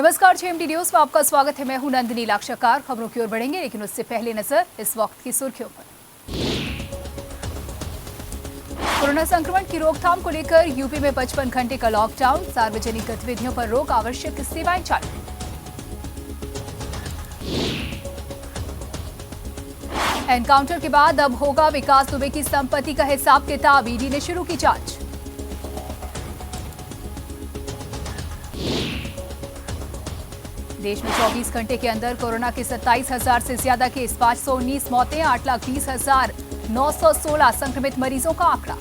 नमस्कार, JMD news में आपका स्वागत है। मैं हूं नंदिनी लाक्षाकार। खबरों की ओर बढ़ेंगे, लेकिन उससे पहले नजर इस वक्त की सुर्खियों पर। कोरोना संक्रमण की रोकथाम को लेकर यूपी में 55 घंटे का लॉकडाउन, सार्वजनिक गतिविधियों पर रोक, आवश्यक सेवाएं चालू। एनकाउंटर के बाद अब होगा विकास दुबे की संपत्ति का हिसाब किताब, ईडी ने शुरू की जांच। देश में 24 घंटे के अंदर कोरोना के 27,000 से ज्यादा केस, 519 मौतें, 8,20,916 संक्रमित मरीजों का आंकड़ा।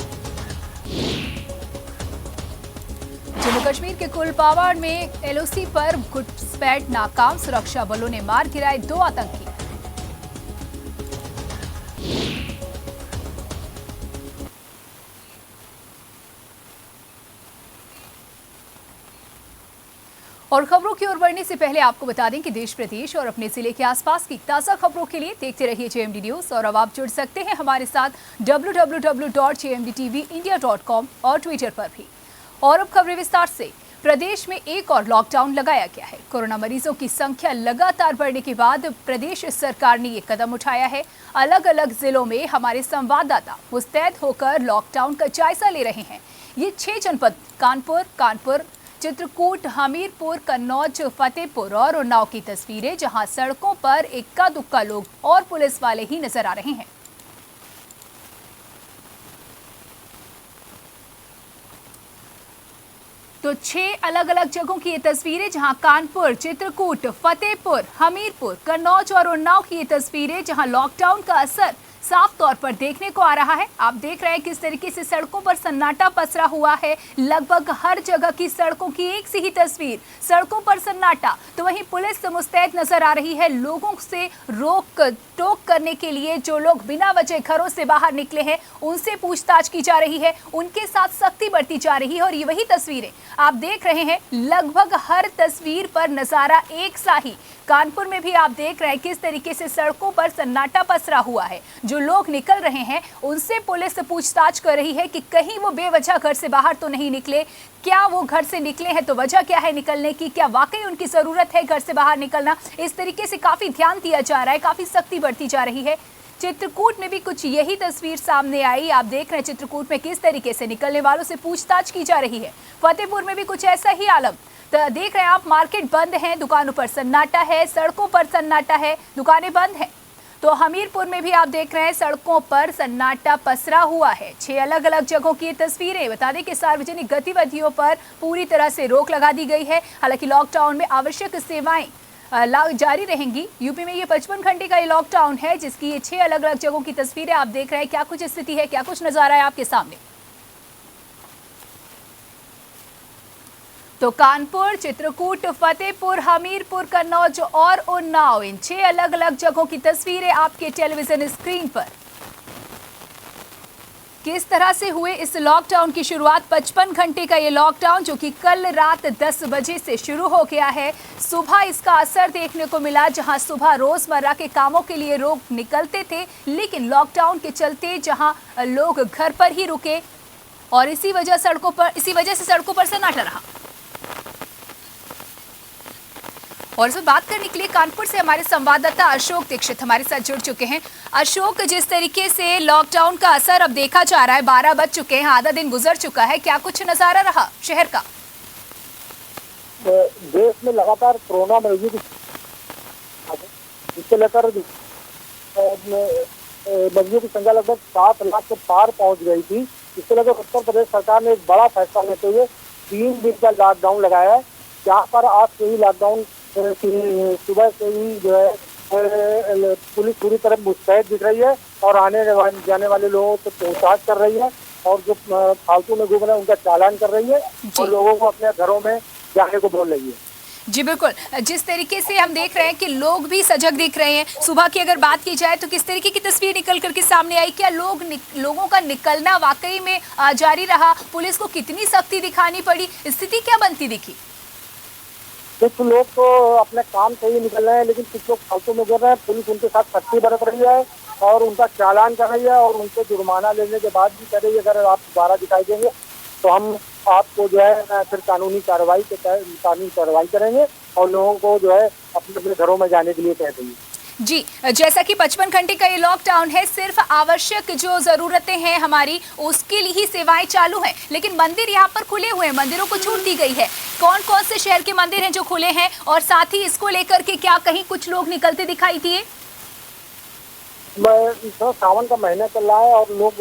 जम्मू कश्मीर के कुलपावाड़ में एलओसी पर घुसपैठ नाकाम, सुरक्षा बलों ने मार गिराए 2 आतंकी। और खबरों की ओर बढ़ने से पहले आपको बता दें कि देश, प्रदेश और अपने जिले के आसपास की ताजा खबरों के लिए देखते रहिए जेएमडी न्यूज। और अब आप जुड़ सकते हैं हमारे साथ www.jmdtvindia.com और ट्विटर पर भी। और अब खबरें विस्तार से। प्रदेश में एक और लॉकडाउन लगाया गया है। कोरोना मरीजों की संख्या लगातार बढ़ने के बाद प्रदेश सरकार ने ये कदम उठाया है। अलग अलग जिलों में हमारे संवाददाता मुस्तैद होकर लॉकडाउन का जायजा ले रहे हैं। ये 6 जनपद कानपुर, चित्रकूट, हमीरपुर, कन्नौज, फतेहपुर और उन्नाव की तस्वीरें, जहां सड़कों पर इक्का दुक्का लोग और पुलिस वाले ही नजर आ रहे हैं। तो 6 अलग अलग जगहों की ये तस्वीरें, जहां कानपुर, चित्रकूट, फतेहपुर, हमीरपुर, कन्नौज और उन्नाव की ये तस्वीरें, जहां लॉकडाउन का असर साफ तौर पर देखने को आ रहा है। आप देख रहे हैं किस तरीके से सड़कों पर सन्नाटा पसरा हुआ है। लगभग हर जगह की सड़कों की एक सी ही तस्वीर, सड़कों पर सन्नाटा। तो वहीं पुलिस मुस्तैद नजर आ रही है। लोगों से रोक टोक करने के लिए जो लोग बिना वजह घरों से बाहर निकले हैं, उनसे पूछताछ की जा रही है, उनके साथ सख्ती बरती जा रही है। और ये वही तस्वीरें आप देख रहे हैं। लगभग हर तस्वीर पर नजारा एक सा ही। कानपुर में भी आप देख रहे हैं किस तरीके से सड़कों पर सन्नाटा पसरा हुआ है। जो लोग निकल रहे हैं, उनसे पुलिस पूछताछ कर रही है कि कहीं वो बेवजह घर से बाहर तो नहीं निकले। क्या वो घर से निकले हैं तो वजह क्या है निकलने की, क्या वाकई उनकी जरूरत है घर से बाहर निकलना। इस तरीके से काफी ध्यान दिया जा रहा है, काफी सख्ती बरती जा रही है। चित्रकूट में भी कुछ यही तस्वीर सामने आई। आप देख रहे हैं चित्रकूट में किस तरीके से निकलने वालों से पूछताछ की जा रही है। फतेहपुर में भी कुछ ऐसा ही आलम। तो देख रहे हैं आप, मार्केट बंद है, दुकानों पर सन्नाटा है, सड़कों पर सन्नाटा है, दुकानें बंद है। तो हमीरपुर में भी आप देख रहे हैं सड़कों पर सन्नाटा पसरा हुआ है। 6 अलग अलग जगहों की तस्वीरें। बता दें कि सार्वजनिक गतिविधियों पर पूरी तरह से रोक लगा दी गई है। हालांकि लॉकडाउन में आवश्यक सेवाएं जारी रहेंगी। यूपी में ये 55 घंटे का ये लॉकडाउन है, जिसकी ये 6 अलग अलग जगहों की तस्वीरें आप देख रहे हैं। क्या कुछ स्थिति है, क्या कुछ नजारा है आपके सामने। तो कानपुर, चित्रकूट, फतेहपुर, हमीरपुर, कन्नौज और उन्नाव, इन 6 अलग अलग जगहों की तस्वीरें आपके टेलीविजन स्क्रीन पर। किस तरह से हुए इस लॉकडाउन की शुरुआत। 55 घंटे का ये लॉकडाउन जो कि कल रात 10 बजे से शुरू हो गया है। सुबह इसका असर देखने को मिला, जहां सुबह रोजमर्रा के कामों के लिए लोग निकलते थे, लेकिन लॉकडाउन के चलते जहां लोग घर पर ही रुके और इसी वजह से सड़कों पर सन्नाटा रहा। और इस पर बात करने के लिए कानपुर से हमारे संवाददाता अशोक दीक्षित हमारे साथ जुड़ चुके हैं। अशोक, जिस तरीके से लॉकडाउन का असर अब देखा जा रहा है, 12 बज चुके हैं, आधा दिन गुजर चुका है, क्या कुछ नजारा रहा शहर का। देश में लगातार कोरोना मरीजों की इससे लेकर मरीजों की संख्या लगभग 7 लाख के पार पहुंच गई थी। इससे लेकर उत्तर प्रदेश सरकार ने एक बड़ा फैसला लेते हुए 3 दिन का लॉकडाउन लगाया है, जहाँ पर आज से ही लॉकडाउन सुबह से ही जो है पुलिस पूरी तरह मुस्तैद दिख रही है और आने जाने वाले लोगों से पूछताछ कर रही है और जो फालतू में घूम रहे हैं उनका चालान कर रही है और लोगों को अपने घरों में जाने को बोल रही है। जी बिल्कुल, जिस तरीके से हम देख रहे हैं कि लोग भी सजग दिख रहे हैं। सुबह की अगर बात की जाए तो किस तरीके की तस्वीर निकल करके सामने आई, क्या लोगों का निकलना वाकई में जारी रहा, पुलिस को कितनी सख्ती दिखानी पड़ी, स्थिति क्या बनती दिखी। कुछ लोग तो अपने काम से ही निकल रहे हैं, लेकिन कुछ लोग फालतू में गिर रहे हैं। पुलिस उनके साथ सख्ती बरत रही है और उनका चालान कर रही है और उनसे जुर्माना लेने के बाद भी कह रही है अगर आप दोबारा दिखाई देंगे तो हम आपको जो है फिर कानूनी कार्रवाई करेंगे और लोगों को जो है अपने अपने घरों में जाने के लिए कह रही है। जी, जैसा कि 55 घंटे का ये लॉकडाउन है, सिर्फ आवश्यक जो जरूरतें हैं हमारी उसके लिए ही सेवाएं चालू हैं, लेकिन मंदिर यहाँ पर खुले हुए हैं, मंदिरों को छूट दी गई है। कौन कौन से शहर के मंदिर हैं जो खुले हैं, और साथ ही इसको लेकर के क्या कहीं कुछ लोग निकलते दिखाई दिए? सावन का महीना चल रहा है और लोग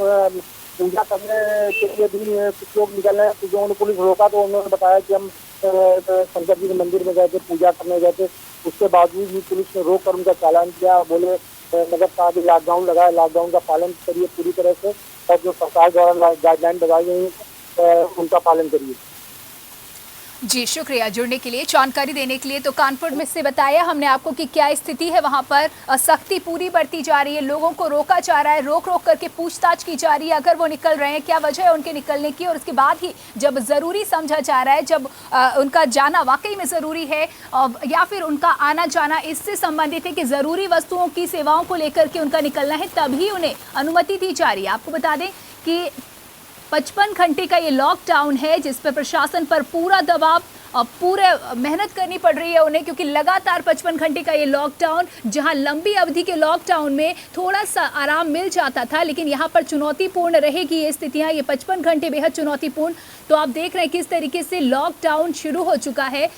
पूजा करने के लिए भी कुछ लोग निकल रहे हैं। कुछ लोगों ने पुलिस रोका तो उन्होंने बताया कि हम शंकर जी के मंदिर में गए थे, पूजा करने गए थे। उसके बावजूद भी पुलिस ने रोक कर उनका चालान किया। बोले नगर साहब लॉकडाउन लगाए, लॉकडाउन का पालन करिए पूरी तरह से, और जो सरकार द्वारा गाइडलाइन लगाई गई है उनका पालन करिए। जी, शुक्रिया जुड़ने के लिए, जानकारी देने के लिए। तो कानपुर में से बताया हमने आपको कि क्या स्थिति है वहां पर। सख्ती पूरी बरती जा रही है, लोगों को रोका जा रहा है, रोक रोक करके पूछताछ की जा रही है अगर वो निकल रहे हैं, क्या वजह है उनके निकलने की, और उसके बाद ही जब ज़रूरी समझा जा रहा है, जब उनका जाना वाकई में ज़रूरी है या फिर उनका आना जाना इससे संबंधित है कि ज़रूरी वस्तुओं की सेवाओं को लेकर के उनका निकलना है, तभी उन्हें अनुमति दी जा रही है। आपको बता दें कि 55 घंटे का ये लॉकडाउन है जिस पर प्रशासन पर पूरा दबाव और पूरे मेहनत करनी पड़ रही है उन्हें, क्योंकि लगातार 55 घंटे का ये लॉकडाउन, जहां लंबी अवधि के लॉकडाउन में थोड़ा सा आराम मिल जाता था, लेकिन यहां पर चुनौतीपूर्ण रहेगी ये स्थितियां। ये 55 घंटे बेहद चुनौतीपूर्ण। तो आप देख रहे हैं किस तरीके से लॉकडाउन शुरू हो चुका है।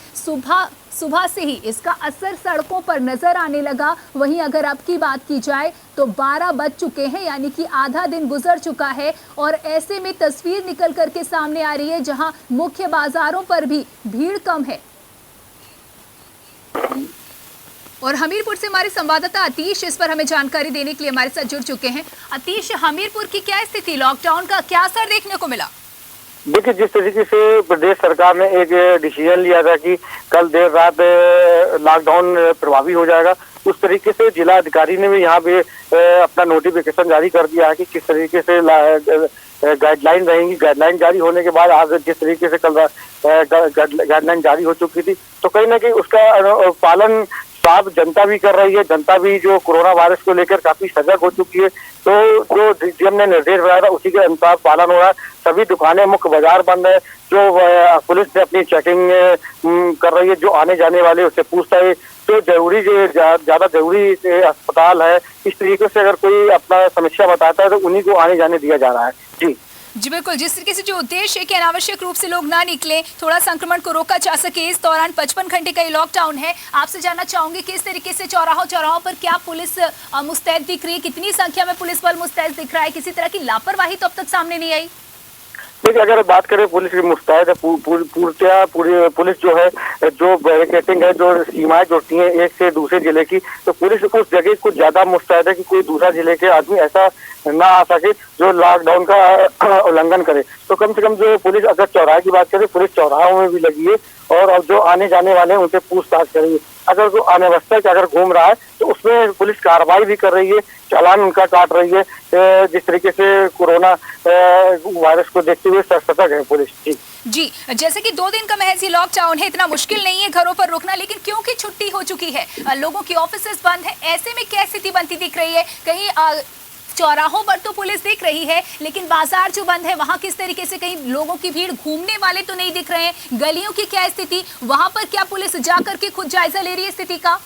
सुबह से ही इसका असर सड़कों पर नजर आने लगा। वहीं अगर अब की बात की जाए तो 12 बज चुके हैं, यानी कि आधा दिन गुजर चुका है, और ऐसे में तस्वीर निकल करके सामने आ रही है जहां मुख्य बाजारों पर भी भीड़ कम है। और हमीरपुर से हमारे संवाददाता अतीश इस पर हमें जानकारी देने के लिए हमारे साथ जुड़ चुके हैं। अतीश, हमीरपुर की क्या स्थिति, लॉकडाउन का क्या असर देखने को मिला? देखिए, जिस तरीके से प्रदेश सरकार ने एक डिसीजन लिया था कि कल देर रात लॉकडाउन प्रभावी हो जाएगा, उस तरीके से जिला अधिकारी ने भी यहाँ पे अपना नोटिफिकेशन जारी कर दिया है कि किस तरीके से गाइडलाइन रहेंगी। गाइडलाइन जारी होने के बाद आज जिस तरीके से कल गाइडलाइन जारी हो चुकी थी, तो कहीं ना कहीं उसका पालन साफ जनता भी कर रही है। जनता भी जो कोरोना वायरस को लेकर काफी सजग हो चुकी है। तो जो डीजीएम ने निर्देश दिया था उसी के अनुसार पालन हो रहा है। सभी दुकानें, मुख्य बाजार बंद है। जो पुलिस ने अपनी चेकिंग कर रही है, जो आने जाने वाले उससे पूछता है। तो जरूरी ज्यादा जरूरी अस्पताल है, इस तरीके से अगर कोई अपना समस्या बताता है तो उन्हीं को आने जाने दिया जा रहा है। जी बिल्कुल, जिस तरीके से जो उद्देश्य है कि अनावश्यक रूप से लोग ना निकलें, थोड़ा संक्रमण को रोका जा सके, इस दौरान 55 घंटे का ये लॉकडाउन है। आपसे जानना चाहूंगी किस तरीके से चौराहों पर क्या पुलिस मुस्तैद दिख रही है, कितनी संख्या में पुलिस बल मुस्तैद दिख रहा है, किसी तरह की लापरवाही तो अब तक सामने नहीं आई? देखिए, अगर बात करें पुलिस की मुस्तैद है, पूरी पुलिस जो है, जो बैरिकेटिंग है, जो सीमाएं जुड़ती हैं एक से दूसरे जिले की, तो पुलिस उस जगह कुछ ज्यादा मुस्तैद है कि कोई दूसरा जिले के आदमी ऐसा ना आ सके जो लॉकडाउन का उल्लंघन करे। तो कम से कम जो पुलिस, अगर चौराहे की बात करें, पुलिस चौराहों में भी लगी है और अब जो आने जाने वाले हैं उनसे पूछताछ करेगी। अगर वो अनावश्यक अगर घूम रहा है तो उसमें पुलिस कार्रवाई भी कर रही है, चालान उनका काट रही है। जिस तरीके से कोरोना वायरस को देखते हुए सतर्क है पुलिस। जी, जैसे कि 2 दिन का महज ही लॉकडाउन है, इतना मुश्किल नहीं है घरों पर रुकना, लेकिन क्योंकि छुट्टी हो चुकी है, लोगों की ऑफिसेज बंद है, ऐसे में क्या स्थिति बनती दिख रही है? कहीं चौराहों पर तो पुलिस दिख रही है, लेकिन बाजार जो बंद है वहां किस तरीके से, कहीं लोगों की भीड़, घूमने वाले तो नहीं दिख रहे हैं? गलियों की क्या स्थिति, वहां पर क्या पुलिस जाकर के खुद जायजा ले रही है स्थिति का?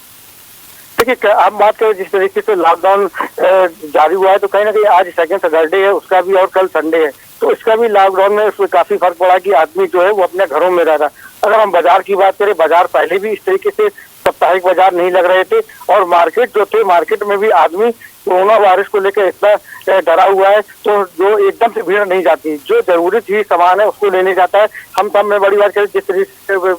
देखिए, आप बात करें जिस तरीके से लॉकडाउन जारी हुआ है, तो कहीं ना कहीं आज सेकंड सैटरडे है उसका भी, और कल संडे है, तो इसका भी लॉकडाउन में उसमें काफी फर्क पड़ा कि आदमी जो है वो अपने घरों में रह रहा। अगर हम बाजार की बात करें, बाजार पहले भी इस तरीके से साप्ताहिक बाजार नहीं लग रहे थे, और मार्केट जो थे, मार्केट में भी आदमी कोरोना वायरस को लेकर इतना डरा हुआ है, तो जो एकदम से भीड़ नहीं जाती, जो जरूरी चीज सामान है उसको लेने जाता है। हम सब में बड़ी बात करें, जिस तरीके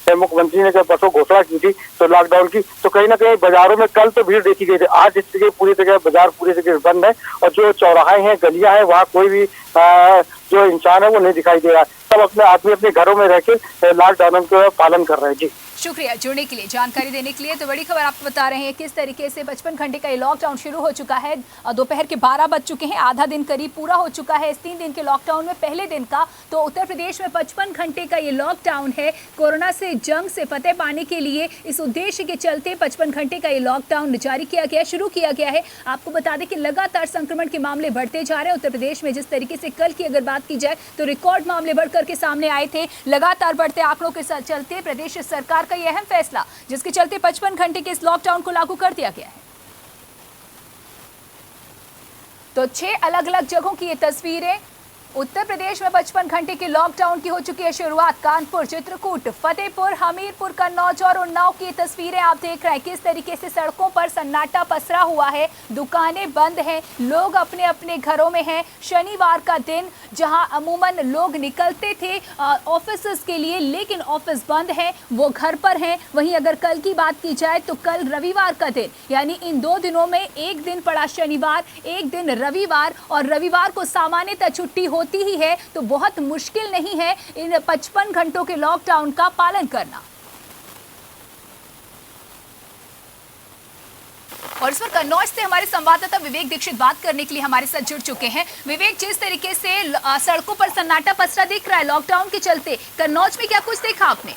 से मुख्यमंत्री ने जब परसों घोषणा की थी तो लॉकडाउन की, तो कहीं ना कहीं बाजारों में कल तो भीड़ देखी गई थी, आज इस जगह पूरी जगह बाजार पूरी जगह बंद है, और जो चौराहे हैं, गलियां हैं, वहाँ कोई भी जो इंसान है वो नहीं दिखाई दे रहा। सब अपने आदमी अपने घरों में रह के लॉकडाउन का पालन कर रहे हैं। जी, शुक्रिया जुड़ने के लिए, जानकारी देने के लिए। तो बड़ी खबर आपको बता रहे हैं किस तरीके से 55 घंटे का ये लॉकडाउन शुरू हो चुका है। दोपहर के 12 बज चुके हैं, आधा दिन करीब पूरा हो चुका है इस 3 दिन के लॉकडाउन में। पहले दिन का तो उत्तर प्रदेश में 55 घंटे का ये लॉकडाउन है। कोरोना से जंग से फतेह पाने के लिए इस उद्देश्य के चलते 55 घंटे का ये लॉकडाउन जारी किया गया, शुरू किया गया है। आपको बता दें कि लगातार संक्रमण के मामले बढ़ते जा रहे हैं उत्तर प्रदेश में। जिस तरीके से कल की अगर बात की जाए तो रिकॉर्ड मामले बढ़ करके सामने आए थे। लगातार बढ़ते आंकड़ों के साथ चलते प्रदेश सरकार का यह अहम फैसला, जिसके चलते 55 घंटे के इस लॉकडाउन को लागू कर दिया गया है। तो 6 अलग अलग जगहों की ये तस्वीरें। उत्तर प्रदेश में 55 घंटे के लॉकडाउन की हो चुकी है शुरुआत। कानपुर, चित्रकूट, फतेहपुर, हमीरपुर, कन्नौज और उन्नाव की तस्वीरें आप देख रहे हैं। किस तरीके से सड़कों पर सन्नाटा पसरा हुआ है, दुकानें बंद हैं, लोग अपने अपने घरों में हैं। शनिवार का दिन जहां अमूमन लोग निकलते थे ऑफिस के लिए, लेकिन ऑफिस बंद है, वो घर पर हैं। वहीं अगर कल की बात की जाए तो कल रविवार का दिन, यानी इन 2 दिनों में एक दिन पड़ा शनिवार, एक दिन रविवार, और रविवार को सामान्यतः छुट्टी होती ही है, तो बहुत मुश्किल नहीं है इन 55 घंटों के लॉकडाउन का पालन करना। और इस पर कन्नौज से हमारे संवाददाता विवेक दीक्षित बात करने के लिए हमारे साथ जुड़ चुके हैं। विवेक, जिस तरीके से सड़कों पर सन्नाटा पसरा दिख रहा है लॉकडाउन के चलते, कन्नौज में क्या कुछ देखा आपने?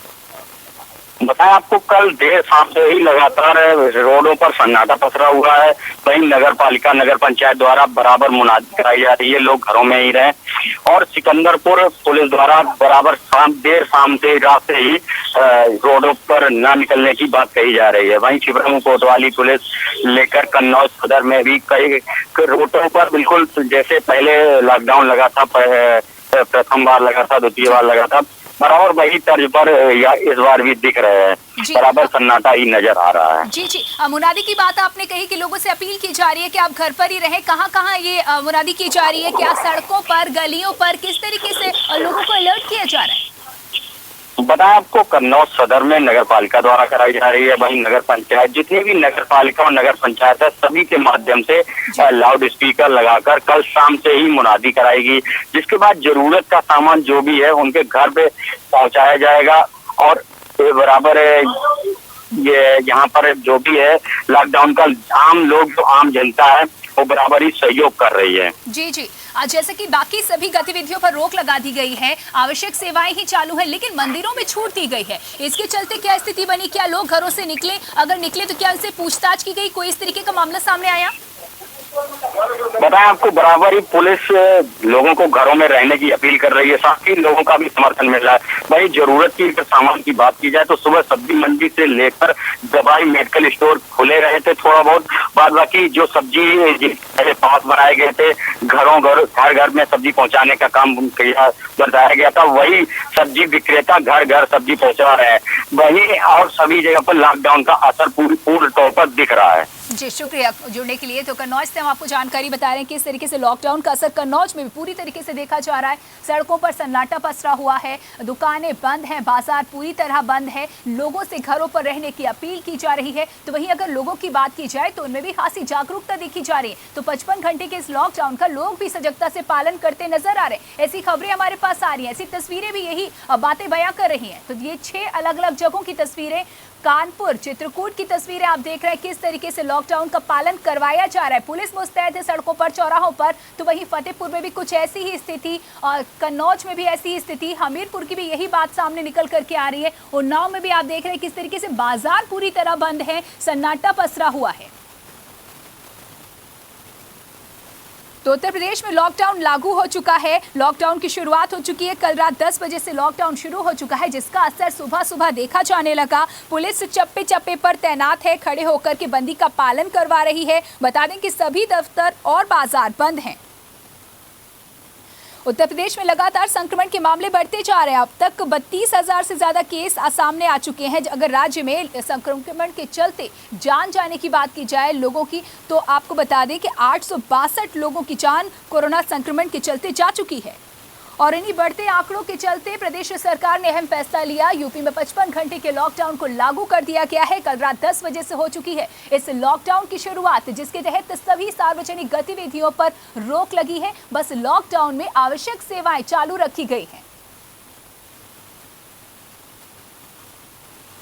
बताया आपको, कल देर शाम से ही लगातार रोडों पर सन्नाटा पसरा हुआ है। वहीं नगर पालिका, नगर पंचायत द्वारा बराबर मुनादी कराई जा रही है, लोग घरों में ही रहें। और सिकंदरपुर पुलिस द्वारा बराबर देर शाम से रात से ही रोडों पर न निकलने की बात कही जा रही है। वहीं छिबरामऊ कोतवाली पुलिस लेकर कन्नौज सदर में भी कई रोडों पर बिल्कुल जैसे पहले लॉकडाउन लगा था, प्रथम बार लगा था, द्वितीय बार लगा था, बराबर वही तर्ज पर इस बार भी दिख रहे हैं। बराबर सन्नाटा ही नजर आ रहा है। जी, मुनादी की बात आपने कही कि लोगों से अपील की जा रही है कि आप घर पर ही रहें। कहाँ ये मुनादी की जा रही है? क्या सड़कों पर, गलियों पर किस तरीके से लोगों को अलर्ट किया जा रहा है? बताया आपको, कन्नौज सदर में नगर पालिका द्वारा कराई जा रही है। वहीं नगर पंचायत, जितनी भी नगर पालिका और नगर पंचायत है, सभी के माध्यम से लाउड स्पीकर लगाकर कल शाम से ही मुनादी कराएगी, जिसके बाद जरूरत का सामान जो भी है उनके घर पे पहुंचाया जाएगा। और बराबर ये यहाँ पर जो भी है लॉकडाउन का आम लोग, जो आम जनता है, वो बराबर ही सहयोग कर रही है। जी, जैसे कि बाकी सभी गतिविधियों पर रोक लगा दी गई है, आवश्यक सेवाएं ही चालू है, लेकिन मंदिरों में छूट दी गई है। इसके चलते क्या स्थिति बनी? क्या लोग घरों से निकले? अगर निकले तो क्या उनसे पूछताछ की गई? कोई इस तरीके का मामला सामने आया? बताया आपको, बराबर ही पुलिस लोगों को घरों में रहने की अपील कर रही है, साथ ही लोगों का भी समर्थन मिल रहा है। वही जरूरत की सामान की बात की जाए तो सुबह सब्जी मंडी से लेकर दवाई, मेडिकल स्टोर खुले रहे थे थोड़ा बहुत। बाद बाकी जो सब्जी पहले पास बनाए गए थे, घर घर में सब्जी पहुंचाने का काम बताया गया था, वही सब्जी विक्रेता घर घर सब्जी पहुंचा रहे हैं। वही और सभी जगह पर लॉकडाउन का असर पूर्ण तौर पर दिख रहा है। जी, शुक्रिया जुड़ने के लिए। तो कन्नौज से हम आपको जानकारी बता रहे हैं कि इस तरीके से लॉकडाउन का असर कन्नौज में भी पूरी तरीके से देखा जा रहा है। सड़कों पर सन्नाटा पसरा हुआ है, दुकानें बंद हैं, बाजार पूरी तरह बंद है, लोगों से घरों पर रहने की अपील की जा रही है। तो वहीं अगर लोगों की बात की जाए तो उनमें भी खासी जागरूकता देखी जा रही है। तो 55 घंटे के इस लॉकडाउन का लोग भी सजगता से पालन करते नजर आ रहे हैं। ऐसी खबरें हमारे पास आ रही हैं, ऐसी तस्वीरें भी यही बातें बयां कर रही हैं। तो ये 6 अलग अलग जगहों की तस्वीरें, कानपुर, चित्रकूट की तस्वीरें आप देख रहे हैं, किस तरीके से लॉकडाउन का पालन करवाया जा रहा है। पुलिस मुस्तैद है सड़कों पर, चौराहों पर। तो वहीं फतेहपुर में भी कुछ ऐसी ही स्थिति, और कन्नौज में भी ऐसी ही स्थिति, हमीरपुर की भी यही बात सामने निकल करके आ रही है। उन्नाव में भी आप देख रहे हैं किस तरीके से बाजार पूरी तरह बंद है, सन्नाटा पसरा हुआ है। तो उत्तर प्रदेश में लॉकडाउन लागू हो चुका है, लॉकडाउन की शुरुआत हो चुकी है। कल रात 10 बजे से लॉकडाउन शुरू हो चुका है, जिसका असर सुबह सुबह देखा जाने लगा। पुलिस चप्पे चप्पे पर तैनात है, खड़े होकर के बंदी का पालन करवा रही है। बता दें कि सभी दफ्तर और बाजार बंद हैं। उत्तर प्रदेश में लगातार संक्रमण के मामले बढ़ते जा रहे हैं। अब तक 32,000 से ज्यादा केस सामने आ चुके हैं। अगर राज्य में संक्रमण के चलते जान जाने की बात की जाए लोगों की, तो आपको बता दें कि 862 लोगों की जान कोरोना संक्रमण के चलते जा चुकी है। और इन्हीं बढ़ते आंकड़ों के चलते प्रदेश सरकार ने अहम फैसला लिया। यूपी में 55 घंटे के लॉकडाउन को लागू कर दिया गया है। कल रात 10 बजे से हो चुकी है इस लॉकडाउन की शुरुआत, जिसके तहत सभी सार्वजनिक गतिविधियों पर रोक लगी है। बस लॉकडाउन में आवश्यक सेवाएं चालू रखी गई हैं।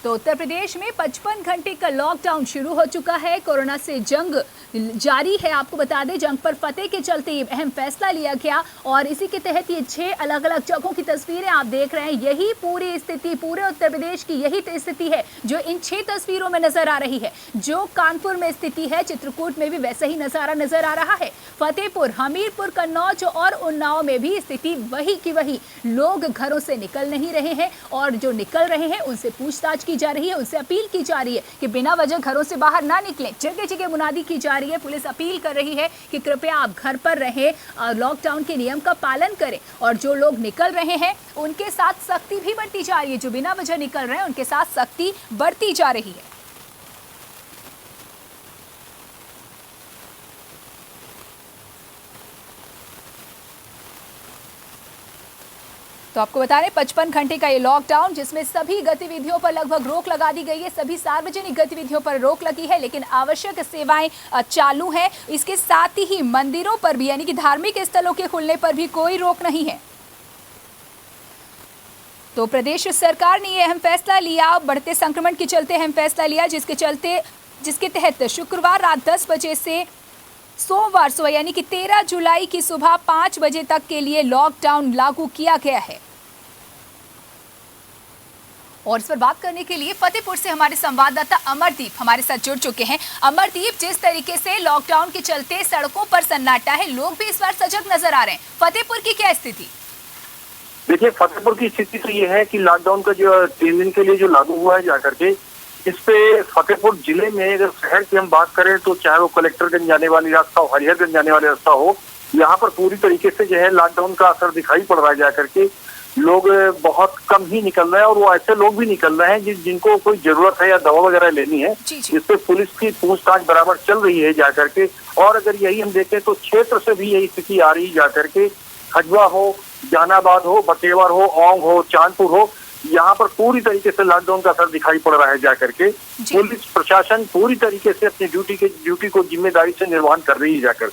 तो उत्तर प्रदेश में 55 घंटे का लॉकडाउन शुरू हो चुका है। कोरोना से जंग जारी है। आपको बता दें, जंग पर फतेह के चलते ये अहम फैसला लिया गया और इसी के तहत ये 6 अलग अलग जगहों की तस्वीरें आप देख रहे हैं। यही पूरी स्थिति, पूरे उत्तर प्रदेश की यही स्थिति है जो इन 6 तस्वीरों में नजर आ रही है। जो कानपुर में स्थिति है, चित्रकूट में भी वैसा ही नजारा नजर आ रहा है। फतेहपुर, हमीरपुर, कन्नौज और उन्नाव में भी स्थिति वही की वही। लोग घरों से निकल नहीं रहे हैं और जो निकल रहे हैं उनसे पूछताछ की की जा रही है, उनसे अपील की जा रही है कि बिना वजह घरों से बाहर ना निकलें। जगह जगह मुनादी की जा रही है, पुलिस अपील कर रही है कि कृपया आप घर पर रहें, लॉकडाउन के नियम का पालन करें। और जो लोग निकल रहे हैं उनके साथ सख्ती भी बढ़ती जा रही है, जो बिना वजह निकल रहे हैं उनके साथ सख्ती बढ़ती जा रही है। तो आपको बता रहे 55 घंटे का ये लॉकडाउन, जिसमें सभी गतिविधियों पर लगभग रोक लगा दी गई है, सभी सार्वजनिक गतिविधियों पर रोक लगी है, लेकिन आवश्यक सेवाएं चालू हैं। इसके साथ ही मंदिरों पर भी, यानी कि धार्मिक स्थलों के खुलने पर भी कोई रोक नहीं है। तो प्रदेश सरकार ने यह अहम फैसला लिया, बढ़ते संक्रमण के चलते अहम फैसला लिया, जिसके तहत शुक्रवार रात 10 बजे से सोमवार सुबह यानी कि 13 जुलाई की सुबह 5 बजे तक के लिए लॉकडाउन लागू किया गया है। और इस पर बात करने के लिए फतेहपुर से हमारे संवाददाता अमरदीप हमारे साथ जुड़ चुके हैं। अमरदीप, जिस तरीके से लॉकडाउन के चलते सड़कों पर सन्नाटा है, लोग भी इस बार सजग नजर आ रहे हैं, फतेहपुर की क्या स्थिति? देखिए, फतेहपुर की स्थिति तो ये है कि लॉकडाउन का जो 3 दिन के लिए जो लागू हुआ है जाकर के, इस पे फतेहपुर जिले में अगर शहर की हम बात करें तो चाहे वो कलेक्टरगंज जाने वाली रास्ता हो, हरिहरगंज जाने वाली रास्ता हो, यहाँ पर पूरी तरीके से जो है लॉकडाउन का असर दिखाई पड़ रहा है जाकर के। लोग बहुत कम ही निकल रहे हैं और वो ऐसे लोग भी निकल रहे हैं जिनको कोई जरूरत है या दवा वगैरह लेनी है, इस पे पुलिस की पूछताछ बराबर चल रही है जाकर के। और अगर यही हम देखें तो क्षेत्र से भी यही स्थिति आ रही है जाकर के, खजुआ हो, जहानाबाद हो, बटेवर हो, औंग हो, चांदपुर हो, यहाँ पर पूरी तरीके से लॉकडाउन का असर दिखाई पड़ रहा है जाकर के। पुलिस प्रशासन पूरी तरीके से अपनी ड्यूटी को जिम्मेदारी से निर्वहन कर रही है जाकर।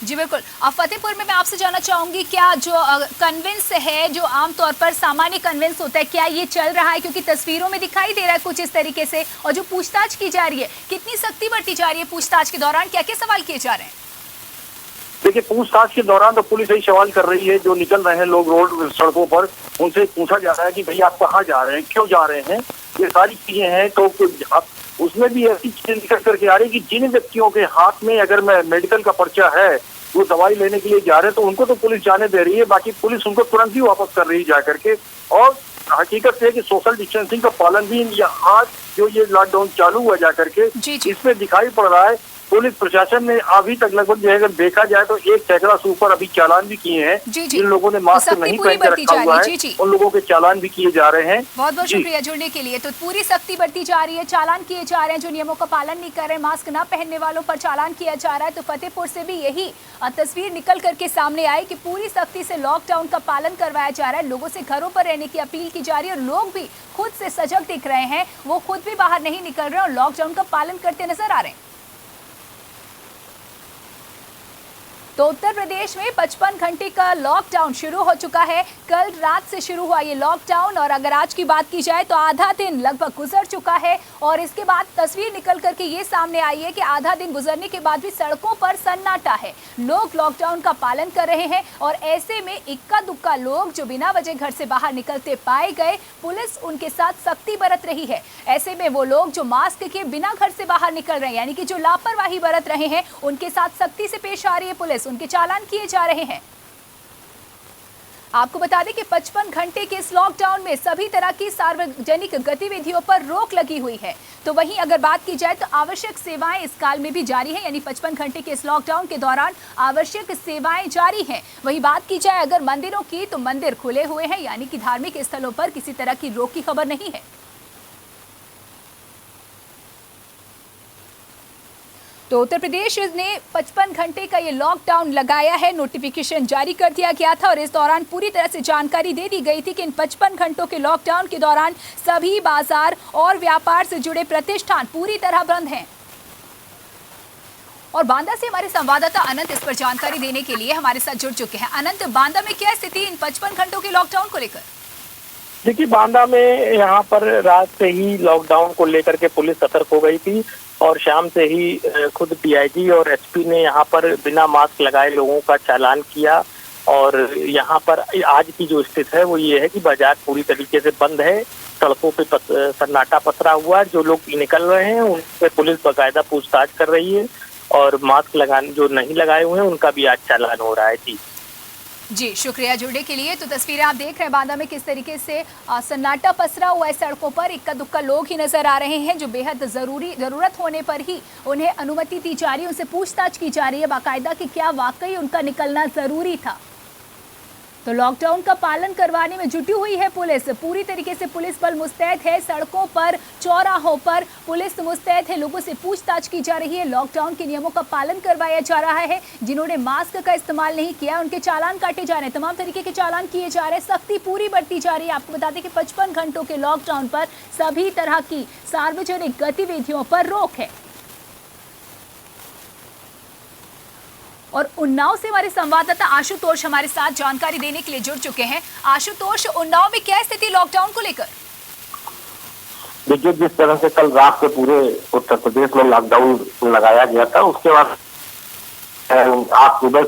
जी बिल्कुल। अब फतेहपुर में मैं आपसे जानना चाहूंगी, क्या जो कन्वेंस है, जो आमतौर पर सामान्य कन्वेंस होता है, क्या ये चल रहा है? क्योंकि तस्वीरों में दिखाई दे रहा है कुछ इस तरीके से। और जो पूछताछ की जा रही है, कितनी सख्ती बढ़ती जा रही है पूछताछ के दौरान, क्या क्या सवाल किए जा रहे हैं? देखिए, पूछताछ के दौरान तो पुलिस यही सवाल कर रही है, जो निकल रहे हैं लोग रोड सड़कों पर, उनसे पूछा जा रहा है कि भाई आप कहाँ जा रहे हैं, क्यों जा रहे हैं, ये सारी चीजें हैं। तो उसमें भी ऐसी चीजें निकल करके आ रही है कि जिन व्यक्तियों के हाथ में अगर मेडिकल का पर्चा है, वो दवाई लेने के लिए जा रहे हैं, तो उनको तो पुलिस जाने दे रही है, बाकी पुलिस उनको तुरंत ही वापस कर रही है जाकर के। और हकीकत है कि सोशल डिस्टेंसिंग का पालन भी आज जो ये लॉकडाउन चालू हुआ जाकर के, इसमें दिखाई पड़ रहा है। पुलिस प्रशासन ने अभी तक लगभग जो है अगर देखा जाए तो 1 सैकड़ा से ऊपर अभी चालान भी किए हैं। जिन लोगों ने मास्क नहीं पहन कर रखा हुआ है, उन लोगों के चालान भी किए जा रहे हैं। बहुत बहुत शुक्रिया जुड़ने के लिए। तो पूरी सख्ती बढ़ती जा रही है, चालान किए जा रहे हैं, जो नियमों का पालन नहीं कर रहे, मास्क ना पहनने वालों पर चालान किया जा रहा है। तो फतेहपुर से भी यही तस्वीर निकल करके सामने आई कि पूरी सख्ती से लॉकडाउन का पालन करवाया जा रहा है, लोगों से घरों पर रहने की अपील की जा रही है, और लोग भी खुद से सजग दिख रहे हैं, वो खुद भी बाहर नहीं निकल रहे और लॉकडाउन का पालन करते नजर आ रहे हैं। तो उत्तर प्रदेश में 55 घंटे का लॉकडाउन शुरू हो चुका है। कल रात से शुरू हुआ ये लॉकडाउन, और अगर आज की बात की जाए तो आधा दिन लगभग गुजर चुका है। और इसके बाद तस्वीर निकल करके ये सामने आई है कि आधा दिन गुजरने के बाद भी सड़कों पर सन्नाटा है, लोग लॉकडाउन का पालन कर रहे हैं। और ऐसे में इक्का दुक्का लोग जो बिना वजह घर से बाहर निकलते पाए गए, पुलिस उनके साथ सख्ती बरत रही है। ऐसे में वो लोग जो मास्क के बिना घर से बाहर निकल रहे हैं, यानी कि जो लापरवाही बरत रहे हैं, उनके साथ सख्ती से पेश आ रही है पुलिस, उनके चालान किए जा रहे हैं। आपको बता दें कि 55 घंटे के इस लॉकडाउन में सभी तरह की सार्वजनिक गतिविधियों पर रोक लगी हुई है। तो वहीं अगर बात की जाए तो आवश्यक सेवाएं इस काल में भी जारी है, यानी 55 घंटे के इस लॉकडाउन के दौरान आवश्यक सेवाएं जारी हैं। वहीं बात की जाए अगर मंदिरों की, तो मंदिर खुले हुए हैं, यानी कि धार्मिक स्थलों पर किसी तरह की रोक की खबर नहीं है। तो उत्तर प्रदेश ने 55 घंटे का ये लॉकडाउन लगाया है, नोटिफिकेशन जारी कर दिया गया था और इस दौरान पूरी तरह से जानकारी दे दी गई थी कि इन 55 घंटों के लॉकडाउन के दौरान सभी बाजार और व्यापार से जुड़े प्रतिष्ठान पूरी तरह बंद हैं। और बांदा से हमारे संवाददाता अनंत इस पर जानकारी देने के लिए हमारे साथ जुड़ चुके हैं। अनंत, बांदा में क्या स्थिति इन 55 घंटों के लॉकडाउन को लेकर? देखिए, बांदा में यहाँ पर रात से ही लॉकडाउन को लेकर के पुलिस सतर्क हो गई थी और शाम से ही खुद डीआईजी और एसपी ने यहाँ पर बिना मास्क लगाए लोगों का चालान किया। और यहाँ पर आज की जो स्थिति है वो ये है कि बाजार पूरी तरीके से बंद है, सड़कों पे सन्नाटा पसरा हुआ है। जो लोग निकल रहे हैं उन पे पुलिस बाकायदा पूछताछ कर रही है और मास्क लगाने जो नहीं लगाए हुए हैं उनका भी आज चालान हो रहा है। जी शुक्रिया जुड़ने के लिए। तो तस्वीरें आप देख रहे हैं बांदा में किस तरीके से सन्नाटा पसरा हुआ है सड़कों पर। इक्का दुक्का लोग ही नजर आ रहे हैं जो बेहद जरूरत होने पर ही उन्हें अनुमति दी जा रही है, उनसे पूछताछ की जा रही है बाकायदा कि क्या वाकई उनका निकलना जरूरी था। तो लॉकडाउन का पालन करवाने में जुटी हुई है पुलिस, पूरी तरीके से पुलिस बल मुस्तैद है। सड़कों पर, चौराहों पर पुलिस मुस्तैद है, लोगों से पूछताछ की जा रही है। लॉकडाउन के नियमों का पालन करवाया जा रहा है। जिन्होंने मास्क का इस्तेमाल नहीं किया उनके चालान काटे जा रहे हैं, तमाम तरीके के चालान किए जा रहे हैं, सख्ती पूरी बढ़ती जा रही है। आपको बता दें कि 55 घंटों के लॉकडाउन पर सभी तरह की सार्वजनिक गतिविधियों पर रोक है। और उन्नाव से हमारे संवाददाता आशुतोष हमारे साथ जानकारी देने के लिए जुड़ चुके हैं। आशुतोष, उन्नाव में क्या स्थिति लॉकडाउन को लेकर? देखिए, जिस तरह से कल रात से पूरे उत्तर प्रदेश में लॉकडाउन लगाया गया था, उसके बाद आज सुबह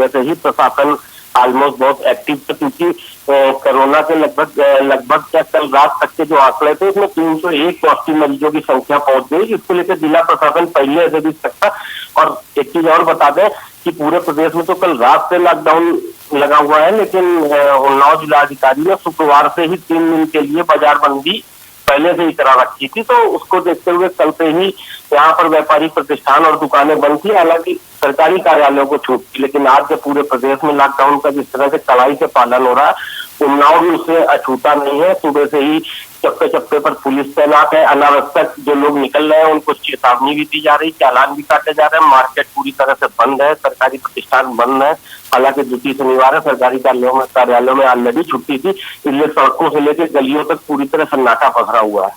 से ही प्रशासन ऑलमोस्ट बहुत एक्टिव था, क्योंकि कोरोना के लगभग कल रात तक के जो आंकड़े थे उसमें 301 पॉजिटिव मरीजों की संख्या पहुंच गई। इसको लेकर जिला प्रशासन पहले से भी सख्त था। और एक चीज और बता दें कि पूरे प्रदेश में तो कल रात से लॉकडाउन लगा हुआ है, लेकिन उन्नाव जिलाधिकारी ने शुक्रवार से ही 3 दिन के लिए बाजारबंदी पहले से ही करा रखी थी। तो उसको देखते हुए कल से ही यहाँ पर व्यापारिक प्रतिष्ठान और दुकानें बंद थी, हालांकि सरकारी कार्यालयों को छूट थी। लेकिन आज के पूरे प्रदेश में लॉकडाउन का जिस तरह से कड़ाई से पालन हो रहा है, उन्नाव भी उससे अछूता नहीं है। सुबह से ही चप्पे चप्पे पर पुलिस तैनात है। अनावश्यक जो लोग निकल रहे हैं उनको चेतावनी भी दी जा रही, चालान भी काटे जा रहे हैं। मार्केट पूरी तरह से बंद है, सरकारी प्रतिष्ठान बंद है। हालांकि द्वितीय शनिवार है, सरकारी कार्यालयों में ऑलरेडी छुट्टी थी, इसलिए सड़कों से लेकर गलियों तक पूरी तरह सन्नाटा पसरा हुआ है।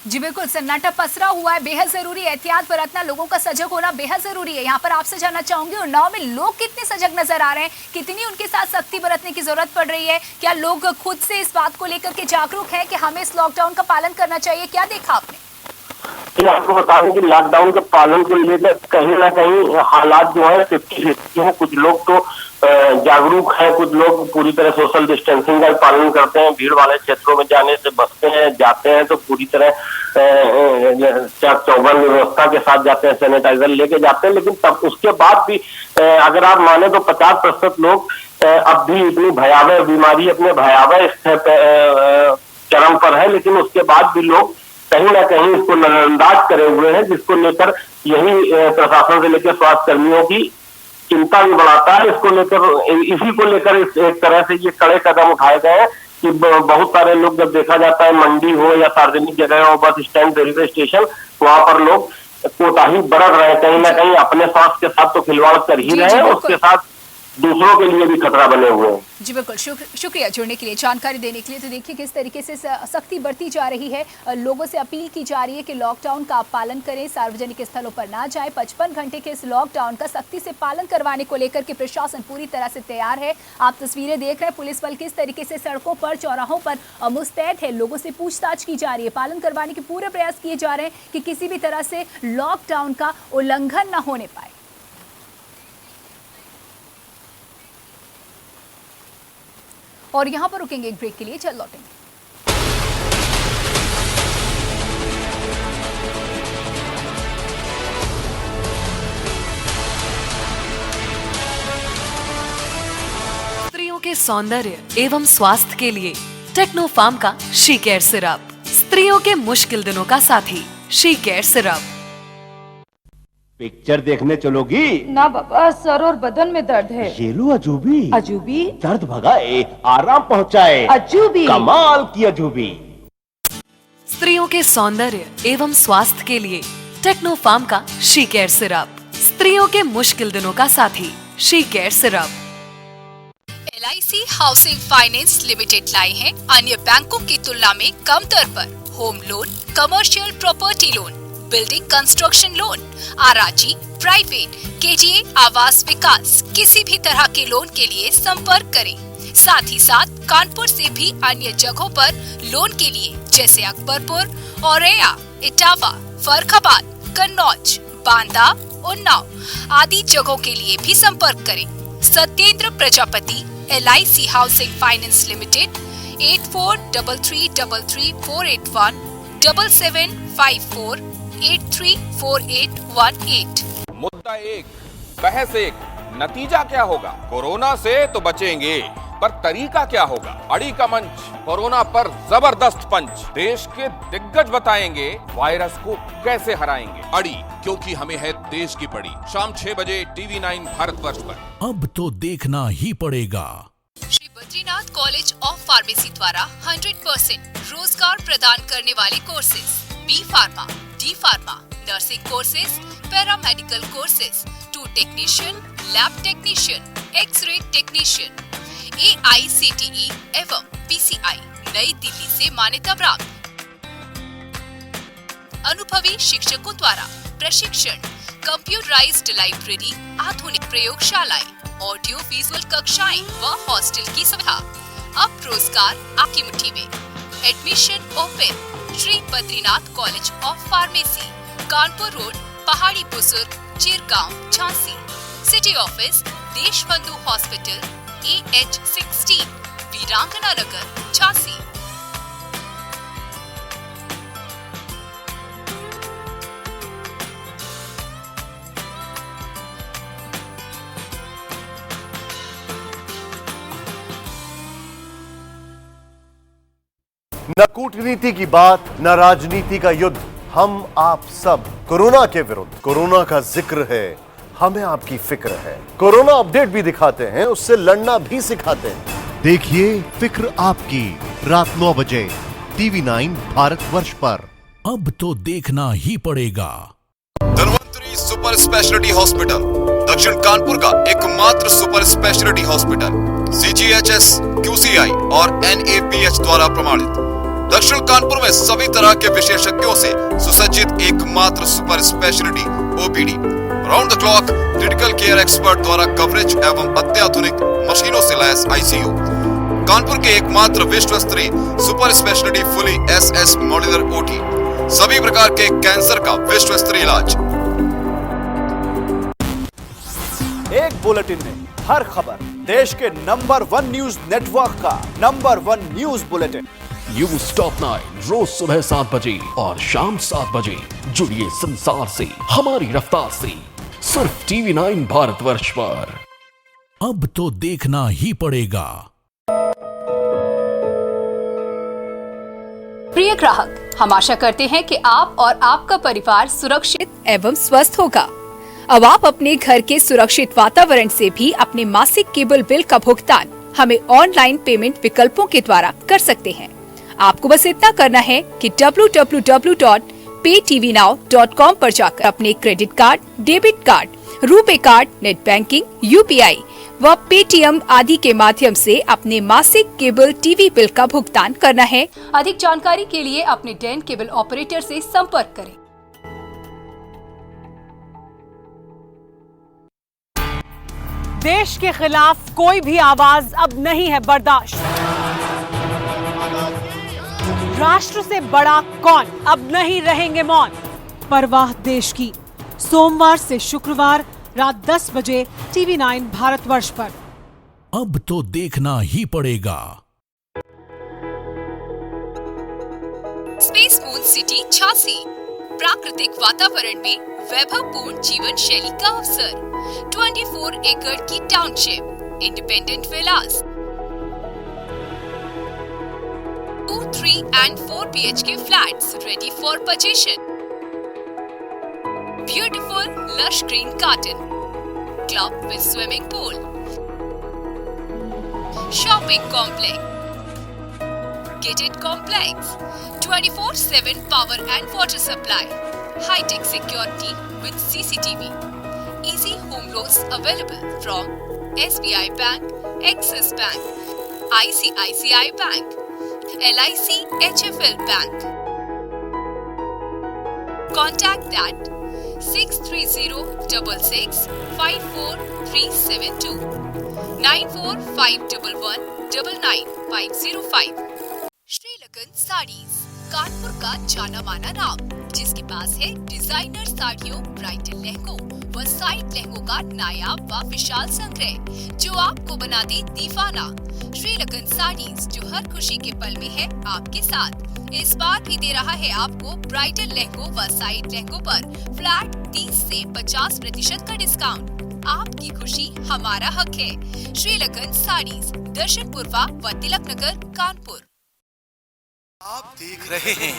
जी बिल्कुल, सन्नाटा पसरा हुआ है, बेहद जरूरी है। एहतियात बरतना, लोगों का सजग होना बेहद जरूरी है। यहाँ पर आपसे जानना चाहूंगी, उन्नाव में लोग कितने सजग नजर आ रहे हैं, कितनी उनके साथ सख्ती बरतने की जरूरत पड़ रही है? क्या लोग खुद से इस बात को लेकर के जागरूक हैं कि हमें इस लॉकडाउन का पालन करना चाहिए? क्या देखा आपने? आपको बता दें कि लॉकडाउन के पालन को लेकर कहीं ना कहीं हालात जो है 50-50 है। कुछ लोग तो जागरूक हैं, कुछ लोग पूरी तरह सोशल डिस्टेंसिंग का पालन करते हैं, भीड़ वाले क्षेत्रों में जाने से बचते हैं, जाते हैं तो पूरी तरह चौबंद व्यवस्था के साथ जाते हैं, सैनिटाइजर लेके जाते हैं। लेकिन तब उसके बाद भी अगर आप माने तो 50% लोग अब भी इतनी भयावह बीमारी अपने भयावह चरम पर है, लेकिन उसके बाद भी लोग कहीं ना कहीं इसको नजरअंदाज करे हुए हैं, जिसको लेकर यही प्रशासन से लेकर स्वास्थ्य कर्मियों की चिंता भी बढ़ाता है। इसको लेकर इसी को लेकर एक तरह से ये कड़े कदम उठाए गए हैं कि बहुत सारे लोग, जब देखा जाता है मंडी हो या सार्वजनिक जगह हो, बस स्टैंड, रेलवे स्टेशन, वहां पर लोग कोताही बरत रहे हैं। कहीं ना कहीं अपने स्वास्थ्य के साथ तो खिलवाड़ कर ही रहे हैं, उसके साथ दूसरों के लिए भी खतरा बने हुए हैं। जी बिल्कुल, शुक्रिया जुड़ने के लिए, जानकारी देने के लिए। तो देखिए किस तरीके से सख्ती बढ़ती जा रही है, लोगों से अपील की जा रही है कि लॉकडाउन का आप पालन करें, सार्वजनिक स्थलों पर ना जाएं। 55 घंटे के इस लॉकडाउन का सख्ती से पालन करवाने को लेकर के प्रशासन पूरी तरह से तैयार है। आप तस्वीरें देख रहे हैं, पुलिस बल किस तरीके से सड़कों पर, चौराहों पर मुस्तैद है, लोगों से पूछताछ की जा रही है, पालन करवाने के पूरे प्रयास किए जा रहे हैं कि किसी भी तरह से लॉकडाउन का उल्लंघन न होने पाए। और यहां पर रुकेंगे एक ब्रेक के लिए, चल लौटेंगे। स्त्रियों के सौंदर्य एवं स्वास्थ्य के लिए टेक्नो फार्म का शी केयर सिरप, स्त्रियों के मुश्किल दिनों का साथी शी केयर सिरप। पिक्चर देखने चलोगी? ना बाबा, सर और बदन में दर्द है। ये लो अजूबी। अजूबी? दर्द भगाए, आराम पहुंचाए। अजूबी? कमाल की अजूबी। स्त्रियों के सौंदर्य एवं स्वास्थ्य के लिए टेक्नो फार्म का शी केयर सिरप, स्त्रियों के मुश्किल दिनों का साथी she care syrup. LIC housing finance limited लाए हैं अन्य बैंकों की तुलना में कम दर पर home loan, commercial property loan, building construction loan, आराजी, प्राइवेट, KGA, आवास विकास, किसी भी तरह के लोन के लिए संपर्क करें। साथ ही साथ कानपुर से भी अन्य जगहों पर लोन के लिए जैसे अकबरपुर, औरैया, इटावा, फर्रुखाबाद, कन्नौज, बांदा, उन्नाव आदि जगहों के लिए भी संपर्क करें। Satyendra Prajapati, LIC housing finance limited, 8433333481, 7754834818। मुद्दा एक, बहस एक, नतीजा क्या होगा? कोरोना से तो बचेंगे, पर तरीका क्या होगा? अड़ी का मंच, कोरोना पर जबरदस्त पंच। देश के दिग्गज बताएंगे वायरस को कैसे हराएंगे। अड़ी, क्योंकि हमें है देश की पड़ी। शाम 6 बजे TV9 भारतवर्ष पर। अब तो देखना ही पड़ेगा। Shri Badrinath College of Pharmacy द्वारा 100% रोजगार प्रदान करने वाले courses B pharma, D pharma, nursing courses, paramedical courses, to technician, lab technician, X-ray technician, AICTE एवं PCI नई दिल्ली से मान्यता प्राप्त। अनुभवी शिक्षकों द्वारा प्रशिक्षण, कंप्यूटराइज्ड लाइब्रेरी, आधुनिक प्रयोगशालाएं, ऑडियो विजुअल कक्षाएं व हॉस्टल की सुविधा। अब रोजगार आपकी मुट्ठी में। Admission open. Shri Badrinath College of pharmacy, Kanpur road, पहाड़ी बुजुर्ग, Chirgaon, Jhansi. City office Deshbandhu hospital, AH16, वीरांगना नगर, झांसी। न कूटनीति की बात, न राजनीति का युद्ध, हम आप सब कोरोना के विरुद्ध। कोरोना का जिक्र है, हमें आपकी फिक्र है। कोरोना अपडेट भी दिखाते हैं, उससे लड़ना भी सिखाते हैं। देखिए फिक्र आपकी, रात 9 बजे TV9 भारतवर्ष पर। अब तो देखना ही पड़ेगा। धन्वंतरी सुपर स्पेशलिटी हॉस्पिटल, दक्षिण कानपुर का एकमात्र super speciality hospital, CGHS, QCI और NABH द्वारा प्रमाणित। दक्षिण कानपुर में सभी तरह के विशेषज्ञों से सुसज्जित एकमात्र super speciality OPD, round the clock critical care expert द्वारा कवरेज एवं अत्याधुनिक मशीनों से लैस ICU। कानपुर के एकमात्र विश्व स्तरीय super speciality fully SS modular OT, सभी प्रकार के कैंसर का विश्व स्तरीय इलाज। एक बुलेटिन में हर खबर, देश के नंबर 1 न्यूज नेटवर्क का number 1 news bulletin. News top 9 रोज सुबह 7 बजे और शाम 7 बजे। जुड़िए संसार से हमारी रफ्तार से, सिर्फ TV9 भारतवर्ष पर। अब तो देखना ही पड़ेगा। प्रिय ग्राहक, हम आशा करते हैं कि आप और आपका परिवार सुरक्षित एवं स्वस्थ होगा। अब आप अपने घर के सुरक्षित वातावरण से भी अपने मासिक केबल बिल का भुगतान हमें ऑनलाइन पेमेंट विकल्पों के द्वारा कर सकते हैं। आपको बस इतना करना है कि www.paytvnow.com पर जाकर अपने credit card, debit card, RuPay card, net banking, UPI व पेटीएम आदि के माध्यम से अपने मासिक केबल टीवी बिल का भुगतान करना है। अधिक जानकारी के लिए अपने डेन केबल ऑपरेटर से संपर्क करें। देश के खिलाफ कोई भी आवाज अब नहीं है बर्दाश्त। राष्ट्र से बड़ा कौन, अब नहीं रहेंगे मौन। परवाह देश की, सोमवार से शुक्रवार रात 10 बजे TV9 भारतवर्ष पर। अब तो देखना ही पड़ेगा। स्पेस मून सिटी झांसी, प्राकृतिक वातावरण में वैभवपूर्ण जीवन शैली का अवसर। 24 एकड़ की township, independent Vilas, 2, 3 and 4 BHK flats ready for purchase. Beautiful lush green garden, club with swimming pool, shopping complex, gated complex, 24/7 power and water supply, high-tech security with CCTV, easy home loans available from SBI Bank, Axis Bank, ICICI Bank, LIC HFL Bank. Contact that 6306654 9451199505। श्रीलकन saris, Kanpur का जाना माना नाम, जिसके पास है designer साड़ियों, bridal लहंगों व side लहंगों का नायाब व विशाल संग्रह, जो आपको बना दे दीवाना। श्रीलकन साड़ीज, जो हर खुशी के पल में है आपके साथ, इस बार भी दे रहा है आपको ब्राइडल लहंगों व साइड लहंगों पर फ्लैट 30 से 50% का डिस्काउंट। आपकी खुशी हमारा हक है। श्रीलगन साड़ीज, दर्शन पूर्वा व तिलक नगर, कानपुर। आप देख रहे हैं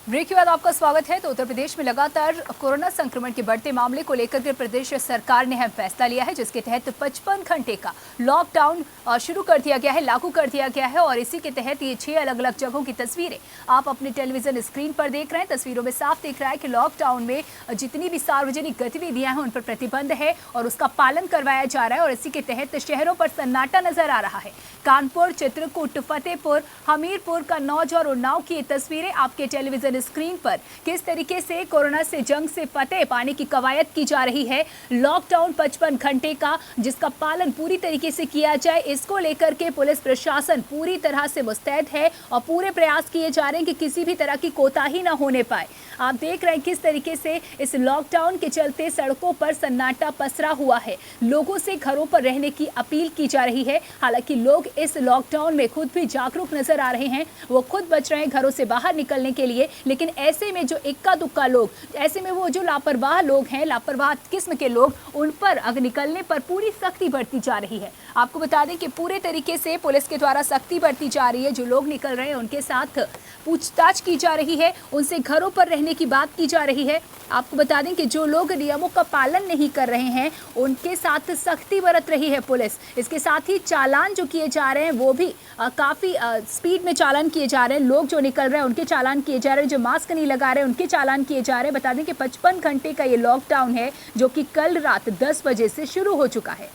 ब्रेक के बाद आपका स्वागत है। तो उत्तर प्रदेश में लगातार कोरोना संक्रमण के बढ़ते मामले को लेकर के प्रदेश सरकार ने अहम फैसला लिया है, जिसके तहत 55 घंटे का लॉकडाउन शुरू कर दिया गया है, लागू कर दिया गया है। और इसी के तहत ये 6 अलग अलग जगहों की तस्वीरें आप अपने टेलीविजन स्क्रीन पर देख रहे हैं। तस्वीरों में साफ दिख रहा है कि लॉकडाउन में जितनी भी सार्वजनिक गतिविधियां हैं उन पर प्रतिबंध है और उसका पालन करवाया जा रहा है। और इसी के तहत शहरों पर सन्नाटा नजर आ रहा है। कानपुर, चित्रकूट, फतेहपुर, हमीरपुर, कन्नौज और उन्नाव की तस्वीरें आपके टेलीविजन स्क्रीन पर किस तरीके से कोरोना से जंग से फतेह पाने की कवायद की जा रही है। लॉकडाउन 55 घंटे का, जिसका पालन पूरी तरीके से किया जाए, इसको लेकर के पुलिस प्रशासन पूरी तरह से मुस्तैद है और पूरे प्रयास किए जा रहे हैं कि किसी भी तरह की कोताही ना होने पाए। आप देख रहे हैं किस तरीके से इस लॉकडाउन के चलते सड़कों पर सन्नाटा पसरा हुआ है। लोगों से घरों पर रहने की अपील की जा रही है। हालांकि लोग इस लॉकडाउन में खुद भी जागरूक नजर आ रहे हैं, वो खुद बच रहे हैं घरों से बाहर निकलने के लिए। लेकिन ऐसे में जो इक्का दुक्का लोग, ऐसे में वो जो लापरवाह लोग हैं, लापरवाह किस्म के लोग, उन पर अगर निकलने पर पूरी सख्ती बरती जा रही है। आपको बता दें कि पूरे तरीके से पुलिस के द्वारा सख्ती बरती जा रही है। जो लोग निकल रहे हैं उनके साथ पूछताछ की जा रही है, उनसे घरों पर रहने की बात की जा रही है। आपको बता दें कि जो लोग नियमों का पालन नहीं कर रहे हैं उनके साथ सख्ती बरत रही है पुलिस। इसके साथ ही चालान जो किए जा रहे हैं वो भी काफ़ी स्पीड में चालान किए जा रहे हैं। लोग जो निकल रहे हैं उनके चालान किए जा रहे हैं, जो मास्क नहीं लगा रहे हैं उनके चालान किए जा रहे हैं। बता दें कि 55 घंटे का ये लॉकडाउन है जो कि कल रात 10 बजे से शुरू हो चुका है।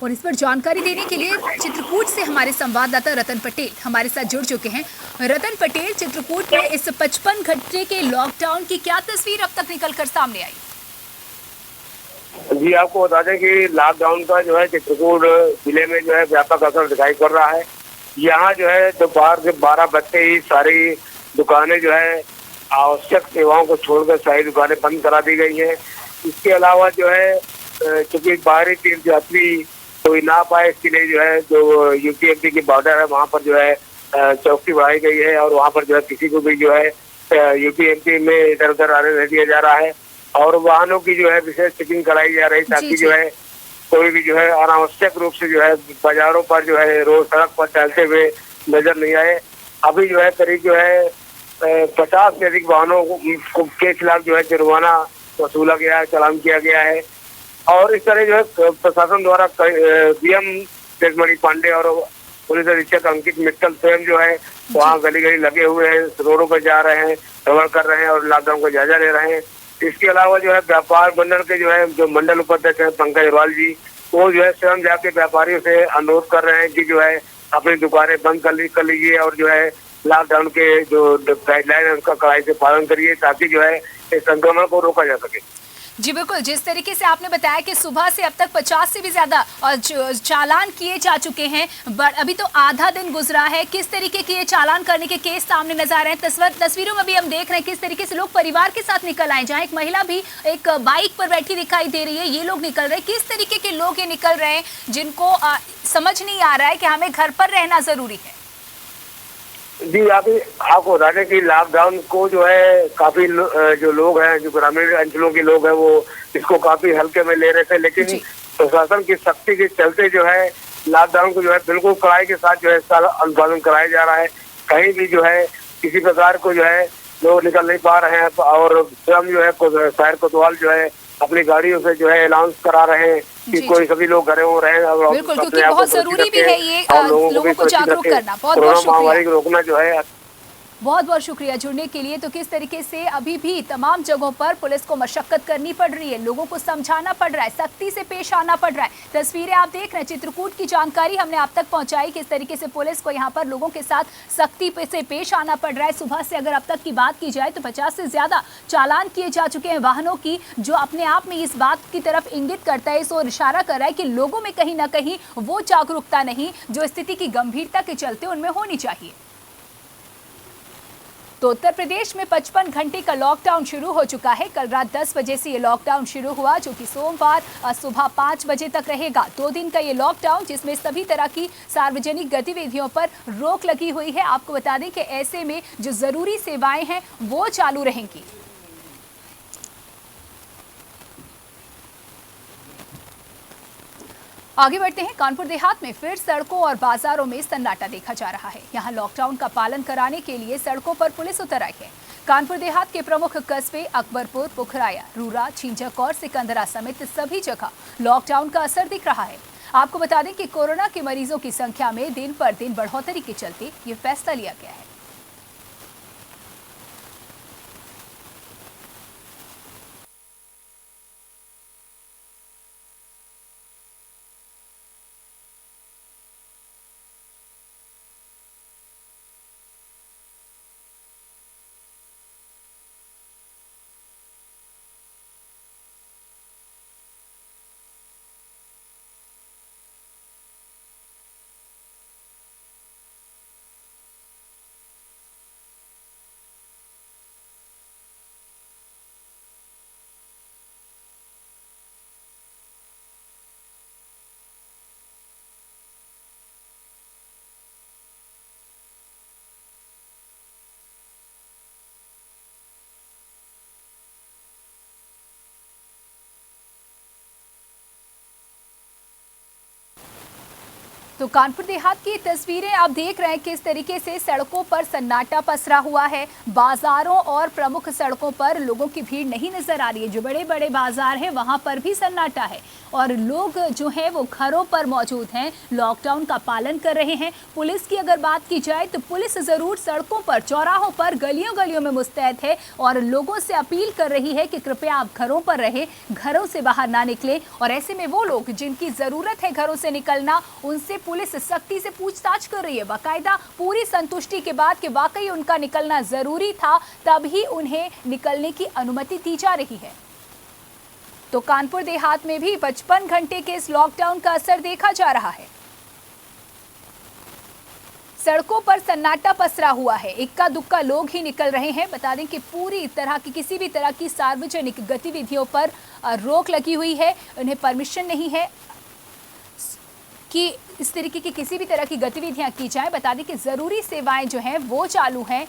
और इस पर जानकारी देने के लिए चित्रकूट से हमारे संवाददाता रतन पटेल हमारे साथ जुड़ चुके हैं। रतन पटेल, चित्रकूट में इस 55 घंटे के लॉकडाउन की क्या तस्वीर अब तक निकलकर सामने आई? जी, आपको बता दें कि लॉकडाउन का जो है चित्रकूट जिले में जो है व्यापक असर दिखाई पड़ रहा है। यहाँ जो है दोपहर के 12 बजते ही सारी दुकानें जो है आवश्यक सेवाओं को छोड़कर सारी दुकानें बंद करा दी गई हैं। इसके अलावा जो है चूंकि बाहरी तीर्थयात्री कोई ना पाए, इसके लिए जो है जो यूपी-एमपी की बॉर्डर है वहाँ पर जो है चौकसी बढ़ाई गई है और वहाँ पर जो है किसी को भी जो है यूपी-एमपी में इधर उधर आने नहीं दिया जा रहा है। और वाहनों की जो है विशेष चेकिंग कराई जा रही ताकि जो है कोई भी जो है अनावश्यक रूप से जो है बाजारों पर जो है रोज सड़क पर चलते हुए नजर नहीं आए। अभी जो है करीब जो है 50 से अधिक वाहनों के खिलाफ जो है जुर्माना वसूला गया है, चालान किया गया है। और इस तरह जो है प्रशासन द्वारा डीएम तेजमणि पांडे और पुलिस अधीक्षक अंकित मित्तल स्वयं जो है वहाँ गली गली लगे हुए हैं, रोडों पर जा रहे हैं, भ्रमण कर रहे हैं और लॉकडाउन का जायजा ले रहे हैं। इसके अलावा जो है व्यापार मंडल के जो है जो मंडल उपाध्यक्ष है पंकज अग्रवाल जी, वो जो है स्वयं जाके व्यापारियों से अनुरोध कर रहे हैं कि जो है अपनी दुकानें बंद कर लीजिए और जो है लॉकडाउन के जो गाइडलाइन है उसका कड़ाई से पालन करिए ताकि जो है इस संक्रमण को रोका जा सके। जी बिल्कुल, जिस तरीके से आपने बताया कि सुबह से अब तक 50 से भी ज्यादा और चालान किए जा चुके हैं, अभी तो आधा दिन गुजरा है, किस तरीके के चालान करने के केस सामने नजर आ रहे हैं? तस्वीरों में भी हम देख रहे हैं किस तरीके से लोग परिवार के साथ निकल आए, जहाँ एक महिला भी एक बाइक पर बैठी दिखाई दे रही है। ये लोग निकल रहे हैं, किस तरीके के लोग ये निकल रहे हैं जिनको समझ नहीं आ रहा है कि हमें घर पर रहना जरूरी है? जी, आपको बता दें कि लॉकडाउन को जो है काफी जो लोग हैं, जो ग्रामीण अंचलों के लोग हैं, वो इसको काफी हल्के में ले रहे थे। लेकिन प्रशासन की सख्ती के चलते जो है लॉकडाउन को जो है बिल्कुल कड़ाई के साथ जो है इसका अनुपालन कराया जा रहा है। कहीं भी जो है किसी प्रकार को जो है लोग निकल नहीं पा रहे हैं और स्वयं जो है शहर कोतवाल जो है अपनी गाड़ियों से जो है अनाउंस करा रहे हैं कि कोई सभी लोग घरे हो रहे हैं। बिल्कुल, क्योंकि बहुत जरूरी भी है ये लोगों को जागरूक करना। बहुत बहुत महामारी को रोकना जो है बहुत बहुत शुक्रिया जुड़ने के लिए। तो किस तरीके से अभी भी तमाम जगहों पर पुलिस को मशक्कत करनी पड़ रही है, लोगों को समझाना पड़ रहा है, सख्ती से पेश आना पड़ रहा है। तस्वीरें आप देख रहे हैं, चित्रकूट की जानकारी हमने आप तक पहुंचाई, किस तरीके से पुलिस को यहां पर लोगों के साथ सख्ती से पेश आना पड़ रहा है। सुबह से अगर अब तक की बात की जाए तो 50 से ज्यादा चालान किए जा चुके हैं वाहनों की, जो अपने आप में इस बात की तरफ इंगित करता है, इस ओर इशारा कर रहा है कि लोगों में कहीं ना कहीं वो जागरूकता नहीं जो स्थिति की गंभीरता के चलते उनमें होनी चाहिए। तो उत्तर प्रदेश में 55 घंटे का लॉकडाउन शुरू हो चुका है। कल रात 10 बजे से ये लॉकडाउन शुरू हुआ, जो कि सोमवार सुबह 5 बजे तक रहेगा। 2 दिन का ये लॉकडाउन, जिसमें सभी तरह की सार्वजनिक गतिविधियों पर रोक लगी हुई है। आपको बता दें कि ऐसे में जो जरूरी सेवाएं हैं वो चालू रहेंगी। आगे बढ़ते हैं। कानपुर देहात में फिर सड़कों और बाजारों में सन्नाटा देखा जा रहा है। यहां लॉकडाउन का पालन कराने के लिए सड़कों पर पुलिस उतर आई है। कानपुर देहात के प्रमुख कस्बे अकबरपुर, पुखराया, रूरा, छिंजक और सिकंदरा समेत सभी जगह लॉकडाउन का असर दिख रहा है। आपको बता दें कि कोरोना के मरीजों की संख्या में दिन पर दिन बढ़ोतरी के चलते ये फैसला लिया गया है। तो कानपुर देहात की तस्वीरें आप देख रहे हैं, किस तरीके से सड़कों पर सन्नाटा पसरा हुआ है। बाजारों और प्रमुख सड़कों पर लोगों की भीड़ नहीं नजर आ रही है। जो बड़े बड़े बाजार हैं वहां पर भी सन्नाटा है और लोग जो हैं वो घरों पर मौजूद हैं, लॉकडाउन का पालन कर रहे हैं। पुलिस की अगर बात की जाए तो पुलिस जरूर सड़कों पर, चौराहों पर, गलियों गलियों में मुस्तैद है और लोगों से अपील कर रही है कि कृपया आप घरों पर रहें, घरों से बाहर ना निकलें। और ऐसे में वो लोग जिनकी जरूरत है घरों से निकलना, उनसे पुलिस सख्ती से पूछताछ कर रही है, बाकायदा पूरी संतुष्टि के बाद कि वाकई उनका निकलना जरूरी था, तभी उन्हें निकलने की अनुमति दी जा रही है। तो कानपुर देहात में भी 55 घंटे के इस लॉकडाउन का असर देखा जा रहा है। सड़कों पर सन्नाटा पसरा हुआ है, इक्का दुक्का लोग ही निकल रहे हैं। बता दें कि पूरी तरह की किसी भी तरह की सार्वजनिक गतिविधियों पर रोक लगी हुई है। उन्हें परमिशन नहीं है कि इस तरीके की किसी भी तरह की गतिविधियां की जाए। बता दें कि ज़रूरी सेवाएं जो हैं वो चालू हैं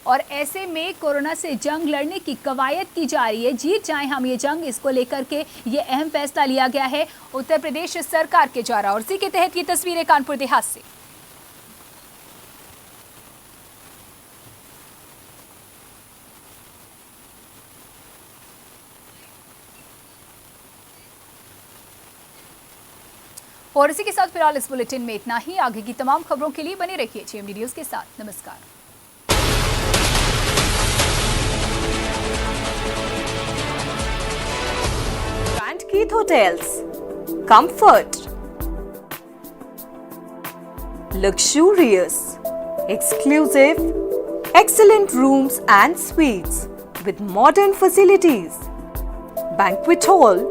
और ऐसे में कोरोना से जंग लड़ने की कवायद की जा रही है। जीत जाएं हम ये जंग, इसको लेकर के ये अहम फैसला लिया गया है उत्तर प्रदेश सरकार के द्वारा। और इसी के तहत ये तस्वीरें कानपुर देहात से। और इसी के साथ फिलहाल इस बुलेटिन में इतना ही। आगे की तमाम खबरों के लिए बने रहिए GMD न्यूज़ के साथ। नमस्कार। Grand Keith Hotels, comfort, luxurious, exclusive, excellent rooms and suites with modern facilities, banquet hall,